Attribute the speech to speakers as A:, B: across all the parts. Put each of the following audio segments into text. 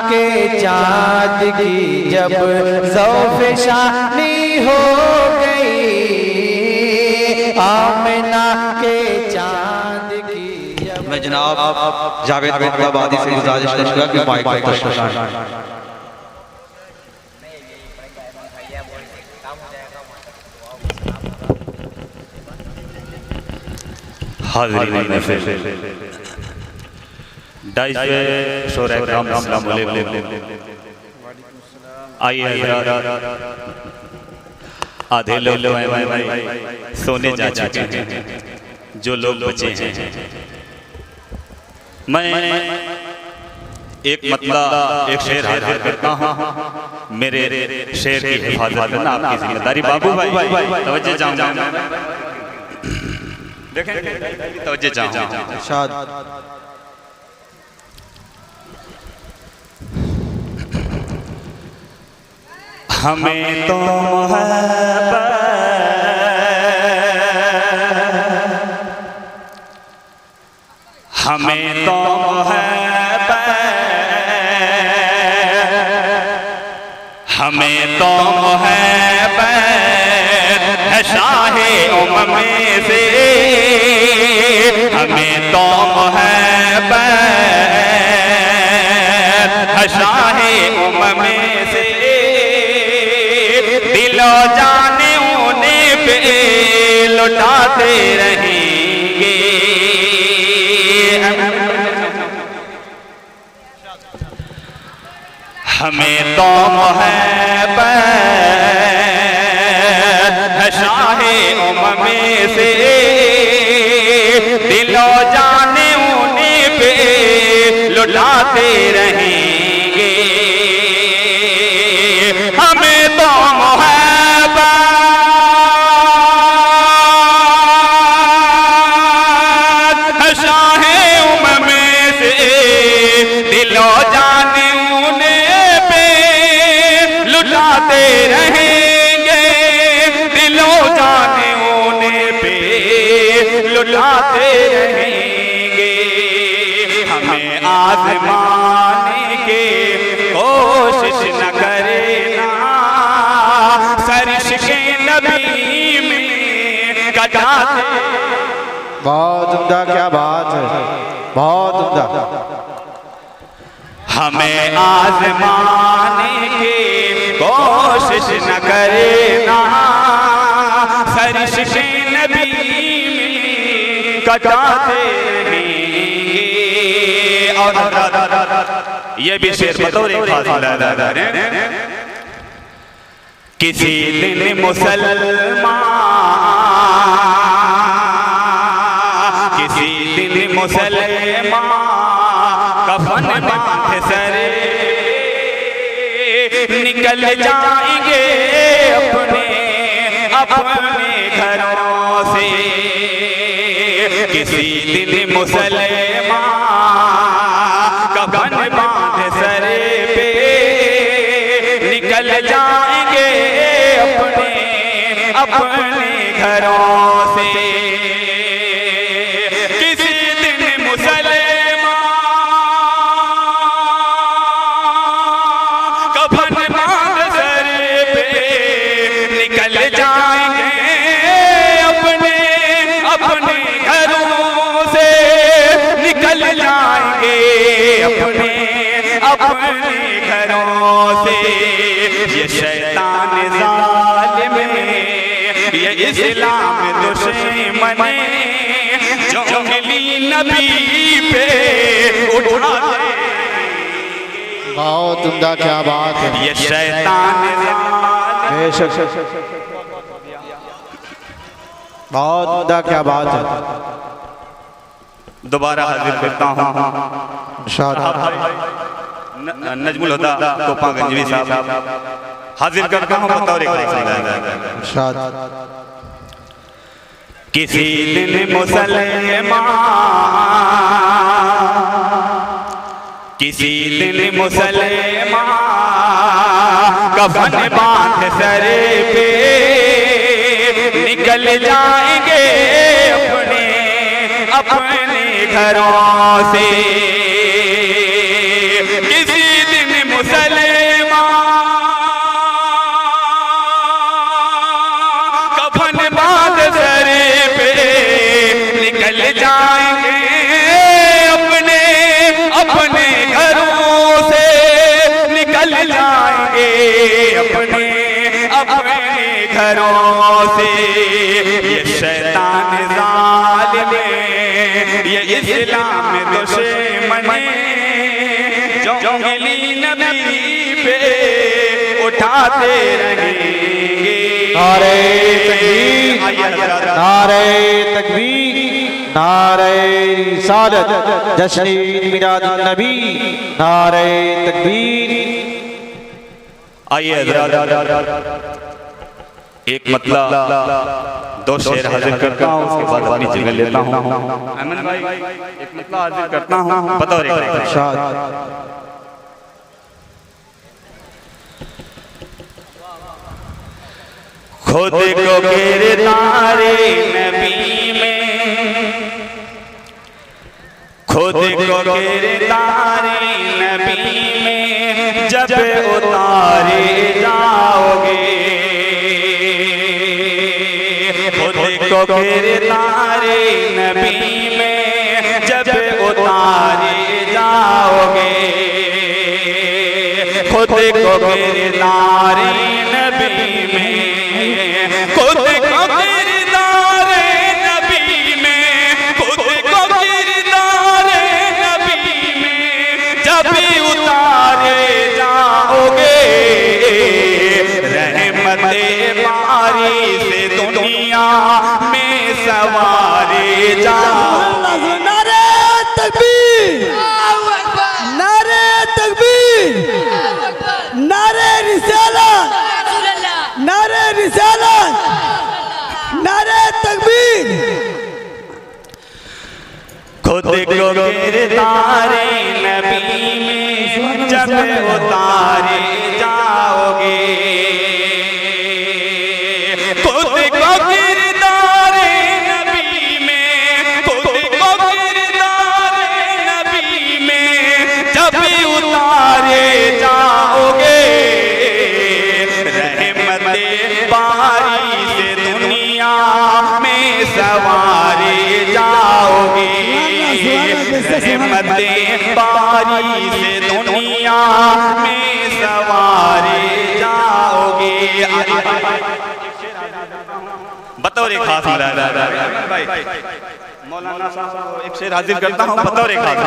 A: के चाँद की जब ज़ौफ़े शानी हो गई, आमिना के चाँद की।
B: मैं जनाब जावेद आबादी से गुजारिश करूंगा कि माइक पर तशरीफ लाएं।
C: हाज़रीन महफ़िल, डाइस पे शोरे किराम अस्सलाम वालेकुम। आइए आधे लोग सोने जा चुके हैं, जो लोग बचे हैं। मैं एक मतलब एक शेर हाजिर करता हूँ। मेरे शेर की हिफाजत करना आपकी जिम्मेदारी। बाबू भाई तवज्जो चाहूँगा, देखें तवज्जो चाहूँगा। हमें तो मोहब्बत, हमें तो मोहब्बत, हमें तो मोहब्बत है शाहे उम्म में से, हमें तो मोहब्बत है शाहे उम्म में से। दिलो जाने उन्हें पे लुटाते रहेंगे, हमें तो मोहब्बत है शाहे उम्म में से। दिलो जाने उन्हें पे लुटाते रहेंगे, हमें तो लुटाते रहेंगे, हमें आज़माने के कोशिश न करना, सरश के नबी में कटाते।
A: बहुत उम्दा, क्या बात है, बहुत उम्दा।
C: हमें आज़माने की कोशिश न करना, सरश के नबी कटाते रहेंगे। और ये भी शेर बतौर किसी दिन मुसलमान, किसी दिन मुसलमान कफन बांधे सरे निकल जाएंगे अपने अपने घरों से। किसी दिन मुसलमान कफन बांधे सरे पे निकल जाएंगे अपने अपने घरों से। किसी दिन मुसलमान कफन बांधे सरे पे निकल जाएंगे अपने अपने घरों से, निकल जाएंगे अपने अपने घरों से। ये शैतान जालिम ये इस्लाम दुश्मन जो उंगली नबी पे उठा दे।
A: बहुत उम्दा, क्या बात है।
C: ये शैतान
A: बहुत उम्दा, क्या बात है।
C: दोबारा हाजिर करता हूँ नजमुल हुदा तोपा गंजवी साहब, हाजिर करता हूँ बतौर किसी दिन मुसलमान, किसी दिन मुसलमान कफन बांध सरे पे निकल जाएंगे अपने अपने घरों से। किसी दिन जो उंगली नबी पे उठाते रहेंगे।
A: नारे तकबीर, नारे तकबीर, नारे रिसालत, जश्न मिलादुन नबी, नारे तकबीर।
C: आइए एक मतलब दो शेर हाजिर करता हूँ, उसके बाद अपनी जगह लेता हूँ। अमन भाई एक मतलब हाजिर करता हूँ, बताओ रे। खुद को किरदारे नबी में, खुद को किरदारे नबी में जब उतारे जाओगे, खुद को किरदारे नबी में जब उतारे जाओगे, खुद को किरदारे नबी में, खुद को किरदारे नबी में, खुद को किरदारे नबी में जब उतारे जाओगे, रहमते बारी से दुनिया में सवारे जाओगे।
D: नारे तकबीर, नारे तकबीर, नारे रिसालत, नारे रिसालत, नारे तकबीर।
C: खुद को किरदारे नबी में जब उतारे जाओगे, खुद को किरदारे नबी में, खुद को किरदारे नबी में जब उतारे जाओगे, रहमते बारी से दुनिया में सवारे जाओगे, रहमते बारी से दुनिया में सवारे जाओगे। बतौर खास मौलाना साहब एक शेर हाजिर करता हूँ, बतौर खास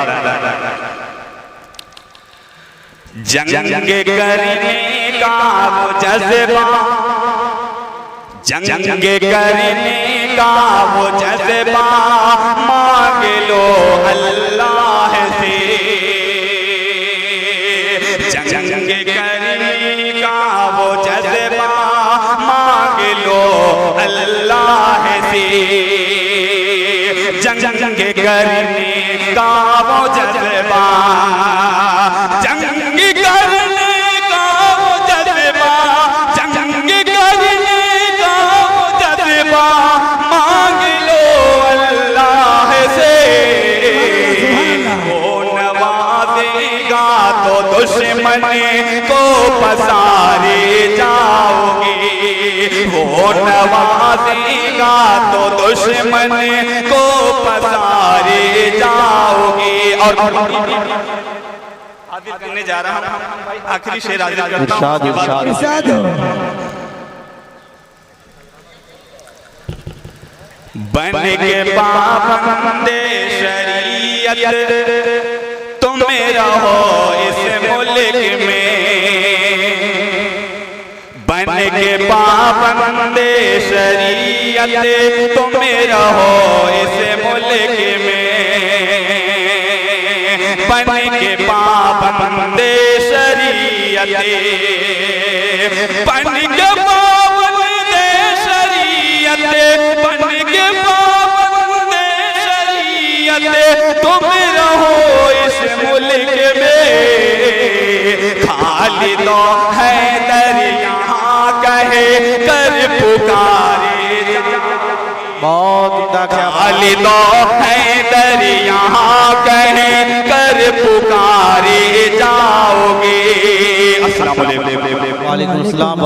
C: जंग करने का वो जज्बा, जंग करने का वो जज्बा मांग लो अल्लाह से, जंग करने का वो जज्बा मांग लो अल्लाह से, जंग करने का वो जज्बा, जंग करने का वो जज्बा, जंग करने का वो जज्बा मांग लो अल्लाह से, वो नवाजेगा तो दुश्मन को पसारे जाओगे, वो नवाजेगा तो दुश्मन को पसारे जाओगे। और हाजिर करने जा रहा हूँ आखिरी शेर हाजिर करता हूँ।
D: इरशाद हो।
C: बन के पाबंदे शरीयत तुम रहो इस मुल्क में, बन के पाबंदे शरीयत तुम रहो इस मुल्क में, बन के पाबंदे शरीयत, बन के पाबंदे शरीयत, बन के पाबंदे शरीयत तुम रहो इस मुल्क में, खालिद हैदर यहाँ कहे कर पुकारे,
A: बहुत उम्दा, क्या
C: खालिद हैदर यहाँ कहे कर पुकारे जाओगे। अस्सलाम वालेकुम।
A: वालेकुम अस्सलाम।